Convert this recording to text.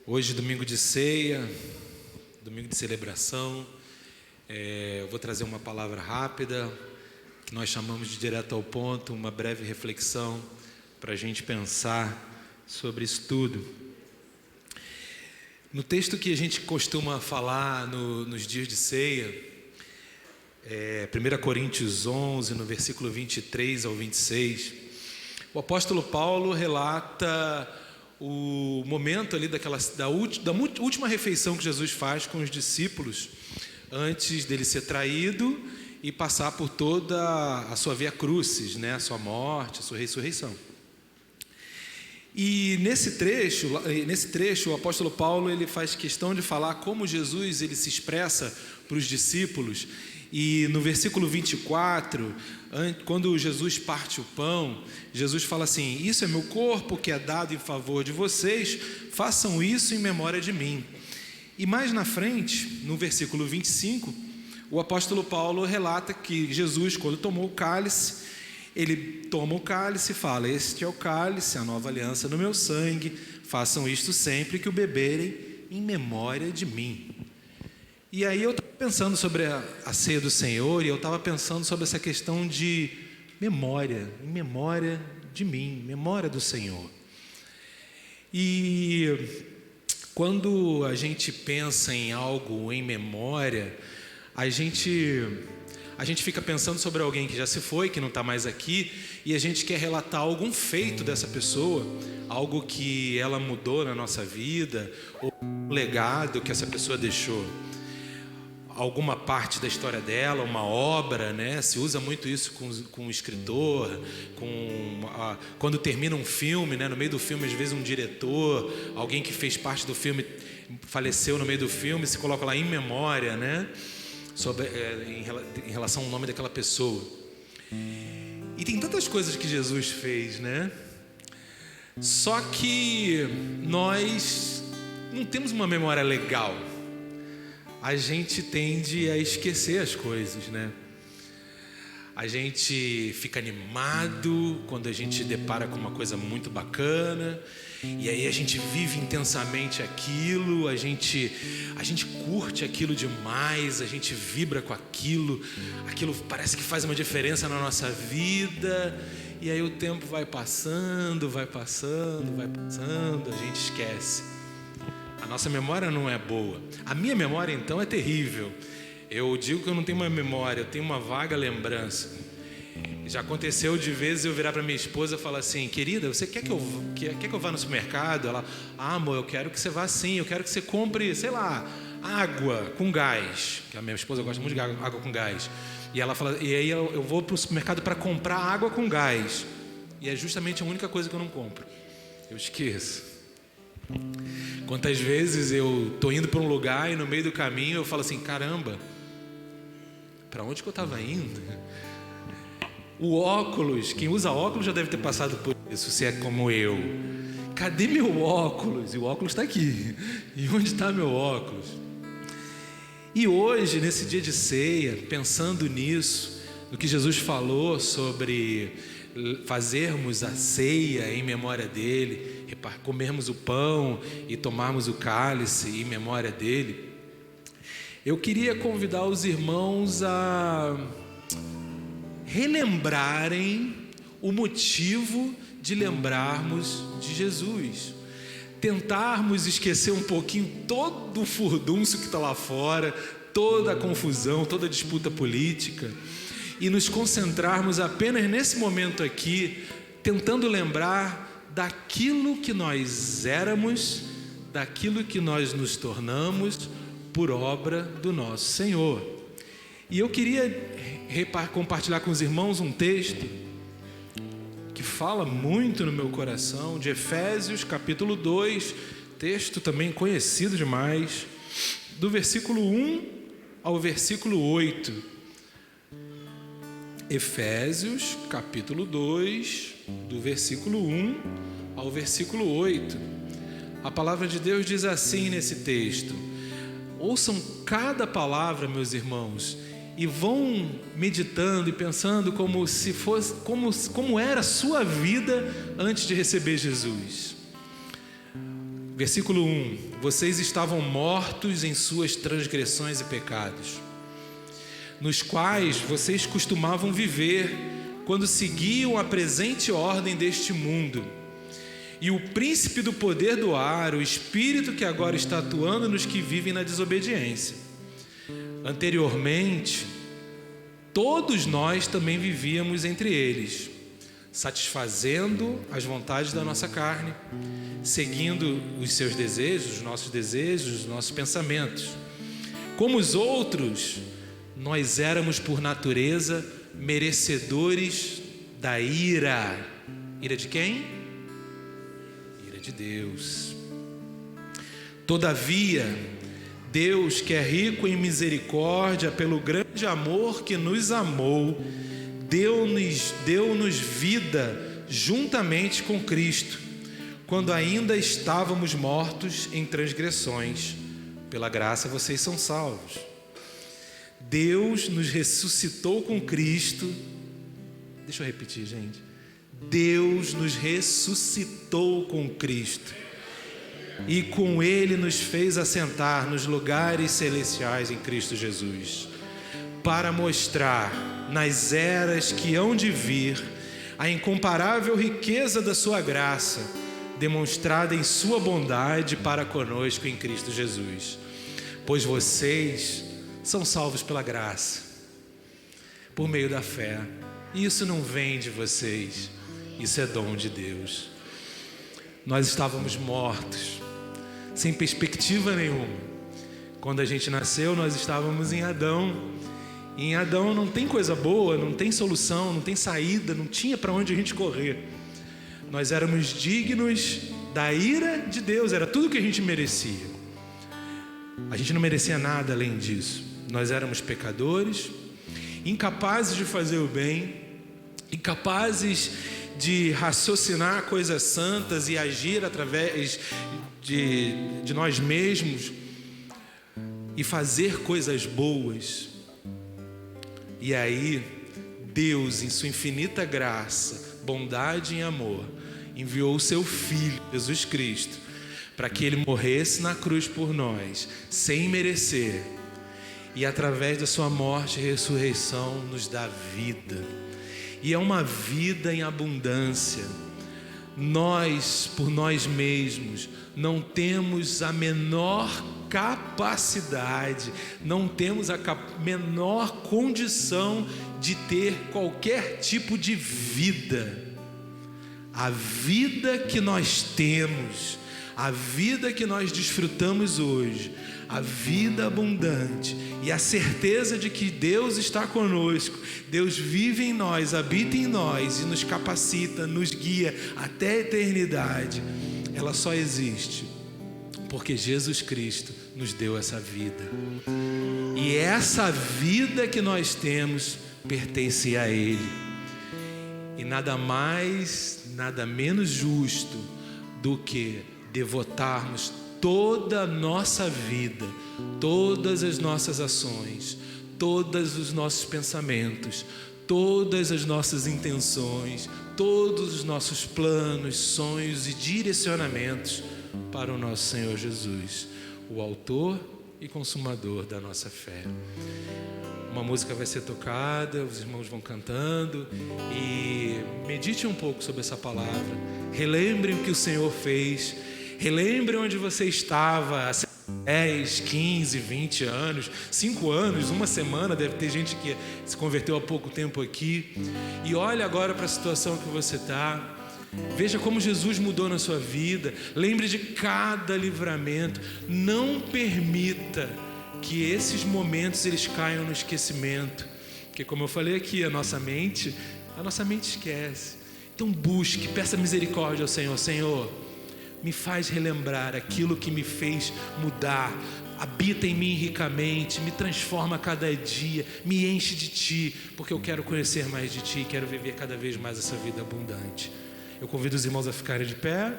Hoje, domingo de ceia, domingo de celebração, eu vou trazer uma palavra rápida, que nós chamamos de direto ao ponto, uma breve reflexão para a gente pensar sobre isso tudo. No texto que a gente costuma falar nos dias de ceia, 1 Coríntios 11, no versículo 23 ao 26, o apóstolo Paulo relata o momento ali da última refeição que Jesus faz com os discípulos antes dele ser traído e passar por toda a sua via crucis, né? A sua morte, a sua ressurreição. E nesse trecho o apóstolo Paulo ele faz questão de falar como Jesus ele se expressa para os discípulos. E no versículo 24, quando Jesus parte o pão, Jesus fala assim: isso é meu corpo que é dado em favor de vocês, façam isso em memória de mim. E mais na frente, no versículo 25, o apóstolo Paulo relata que Jesus, quando tomou o cálice, ele toma o cálice e fala: este é o cálice, a nova aliança no meu sangue, façam isto sempre que o beberem em memória de mim. E aí eu estava pensando sobre a ceia do Senhor, e eu estava pensando sobre essa questão de memória, em memória de mim, memória do Senhor. E quando a gente pensa em algo em memória, a gente fica pensando sobre alguém que já se foi, que não está mais aqui, e a gente quer relatar algum feito dessa pessoa, algo que ela mudou na nossa vida, ou um legado que essa pessoa deixou. Alguma parte da história dela, uma obra, né? Se usa muito isso com o escritor, quando termina um filme, né? No meio do filme, às vezes um diretor, alguém que fez parte do filme faleceu no meio do filme, se coloca lá em memória, né? Em relação ao nome daquela pessoa. E tem tantas coisas que Jesus fez, né? Só que nós não temos uma memória legal. A gente tende a esquecer as coisas, né? A gente fica animado quando a gente depara com uma coisa muito bacana, e aí a gente vive intensamente aquilo, a gente curte aquilo demais, a gente vibra com aquilo parece que faz uma diferença na nossa vida, e aí o tempo vai passando, a gente esquece. A nossa memória não é boa. A minha memória, então, é terrível. Eu digo que eu não tenho uma memória, eu tenho uma vaga lembrança. Já aconteceu de vezes eu virar para minha esposa e falar assim: querida, você quer que eu vá no supermercado? Ela: amor, eu quero que você vá sim, eu quero que você compre, sei lá, água com gás. Que a minha esposa gosta muito de água com gás. E ela fala, e aí eu vou para o supermercado para comprar água com gás. E é justamente a única coisa que eu não compro. Eu esqueço. Quantas vezes eu estou indo para um lugar e no meio do caminho eu falo assim: caramba, para onde que eu estava indo? O óculos, quem usa óculos já deve ter passado por isso, se é como eu. Cadê meu óculos? E o óculos está aqui. E onde está meu óculos? E hoje, nesse dia de ceia, pensando nisso, no que Jesus falou sobre fazermos a ceia em memória dele, comermos o pão e tomarmos o cálice em memória dele, eu queria convidar os irmãos a relembrarem o motivo de lembrarmos de Jesus, tentarmos esquecer um pouquinho todo o furdunço que está lá fora, toda a confusão, toda a disputa política, e nos concentrarmos apenas nesse momento aqui, tentando lembrar daquilo que nós éramos, daquilo que nós nos tornamos por obra do nosso Senhor. E eu queria compartilhar com os irmãos um texto que fala muito no meu coração, de Efésios capítulo 2, texto também conhecido demais, do versículo 1 ao versículo 8. Efésios capítulo 2, do versículo 1 ao versículo 8. A palavra de Deus diz assim nesse texto: ouçam cada palavra, meus irmãos, e vão meditando e pensando como se fosse, como era a sua vida antes de receber Jesus. Versículo 1: vocês estavam mortos em suas transgressões e pecados, nos quais vocês costumavam viver quando seguiam a presente ordem deste mundo, e o príncipe do poder do ar, o espírito que agora está atuando nos que vivem na desobediência. Anteriormente, todos nós também vivíamos entre eles, satisfazendo as vontades da nossa carne, seguindo os seus desejos, os nossos pensamentos. Como os outros, nós éramos por natureza merecedores da ira. Ira de quem? Ira de Deus. Todavia, Deus, que é rico em misericórdia, pelo grande amor que nos amou, deu-nos vida juntamente com Cristo, quando ainda estávamos mortos em transgressões. Pela graça vocês são salvos. Deus nos ressuscitou com Cristo. Deixa eu repetir, gente. Deus nos ressuscitou com Cristo e com Ele nos fez assentar nos lugares celestiais em Cristo Jesus, para mostrar nas eras que hão de vir a incomparável riqueza da sua graça, demonstrada em sua bondade para conosco em Cristo Jesus. Pois vocês são salvos pela graça, por meio da fé. E isso não vem de vocês, isso é dom de Deus. Nós estávamos mortos, sem perspectiva nenhuma. Quando a gente nasceu, nós estávamos em Adão. E em Adão não tem coisa boa, não tem solução, não tem saída, não tinha para onde a gente correr. Nós éramos dignos da ira de Deus, era tudo que a gente merecia. A gente não merecia nada além disso. Nós éramos pecadores, incapazes de fazer o bem, incapazes de raciocinar coisas santas e agir através de nós mesmos e fazer coisas boas. E aí, Deus, em sua infinita graça, bondade e amor, enviou o seu Filho, Jesus Cristo, para que Ele morresse na cruz por nós, sem merecer, e através da sua morte e ressurreição nos dá vida. E é uma vida em abundância. Nós, por nós mesmos, não temos a menor capacidade, não temos a menor condição de ter qualquer tipo de vida. A vida que nós temos, a vida que nós desfrutamos hoje, a vida abundante e a certeza de que Deus está conosco, Deus vive em nós, habita em nós e nos capacita, nos guia até a eternidade, ela só existe porque Jesus Cristo nos deu essa vida. E essa vida que nós temos pertence a Ele. E nada mais, nada menos justo do que devotarmos toda a nossa vida, todas as nossas ações, todos os nossos pensamentos, todas as nossas intenções, todos os nossos planos, sonhos e direcionamentos para o nosso Senhor Jesus, o autor e consumador da nossa fé. Uma música vai ser tocada, os irmãos vão cantando e medite um pouco sobre essa palavra. Relembrem o que o Senhor fez. Relembre onde você estava há 10, 15, 20 anos, 5 anos, uma semana, deve ter gente que se converteu há pouco tempo aqui. E olhe agora para a situação que você está. Veja como Jesus mudou na sua vida. Lembre de cada livramento. Não permita que esses momentos eles caiam no esquecimento. Porque como eu falei aqui, a nossa mente esquece. Então busque, peça misericórdia ao Senhor. Senhor, me faz relembrar aquilo que me fez mudar. Habita em mim ricamente, me transforma a cada dia, me enche de Ti, porque eu quero conhecer mais de Ti, quero viver cada vez mais essa vida abundante. Eu convido os irmãos a ficarem de pé.